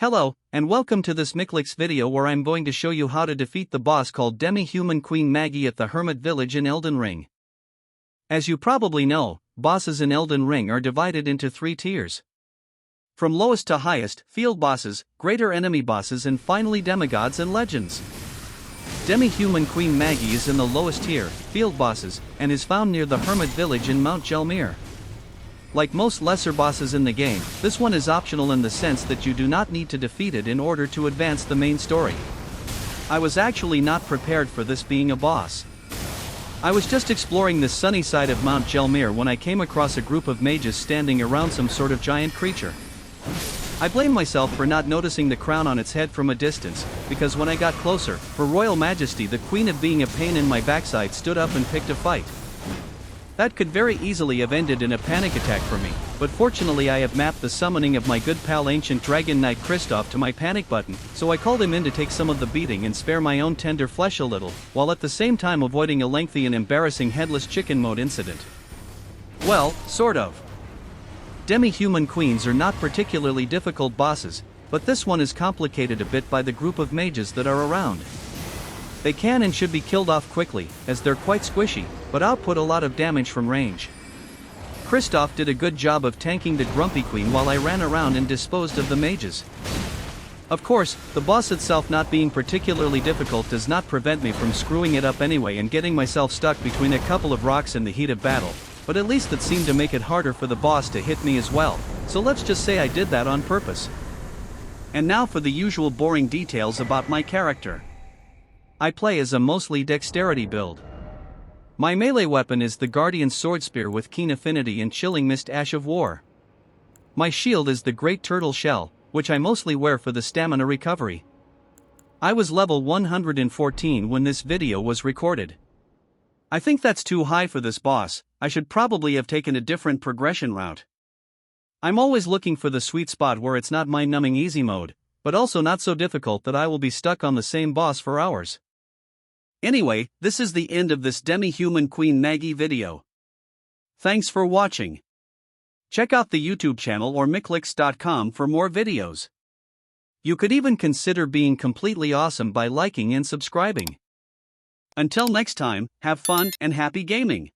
Hello, and welcome to this Micklix video where I'm going to show you how to defeat the boss called Demi-Human Queen Maggie at the Hermit Village in Elden Ring. As you probably know, bosses in Elden Ring are divided into 3 tiers. From lowest to highest, field bosses, greater enemy bosses and finally demigods and legends. Demi-Human Queen Maggie is in the lowest tier, field bosses, and is found near the Hermit Village in Mount Gelmir. Like most lesser bosses in the game, this one is optional in the sense that you do not need to defeat it in order to advance the main story. I was actually not prepared for this being a boss. I was just exploring the sunny side of Mount Gelmir when I came across a group of mages standing around some sort of giant creature. I blame myself for not noticing the crown on its head from a distance, because when I got closer, Her Royal Majesty the Queen of being a pain in my backside stood up and picked a fight. That could very easily have ended in a panic attack for me, but fortunately I have mapped the summoning of my good pal Ancient Dragon Knight Kristoff to my panic button, so I called him in to take some of the beating and spare my own tender flesh a little, while at the same time avoiding a lengthy and embarrassing headless chicken mode incident. Well, sort of. Demi-Human Queens are not particularly difficult bosses, but this one is complicated a bit by the group of mages that are around. They can and should be killed off quickly, as they're quite squishy, but output a lot of damage from range. Kristoff did a good job of tanking the Grumpy Queen while I ran around and disposed of the mages. Of course, the boss itself not being particularly difficult does not prevent me from screwing it up anyway and getting myself stuck between a couple of rocks in the heat of battle, but at least it seemed to make it harder for the boss to hit me as well, so let's just say I did that on purpose. And now for the usual boring details about my character. I play as a mostly dexterity build. My melee weapon is the Guardian Swordspear with keen affinity and chilling mist Ash of War. My shield is the Great Turtle Shell, which I mostly wear for the stamina recovery. I was level 114 when this video was recorded. I think that's too high for this boss. I should probably have taken a different progression route. I'm always looking for the sweet spot where it's not mind-numbing easy mode, but also not so difficult that I will be stuck on the same boss for hours. Anyway, this is the end of this Demi-Human Queen Maggie video. Thanks for watching. Check out the YouTube channel or micklix.com for more videos. You could even consider being completely awesome by liking and subscribing. Until next time, have fun and happy gaming!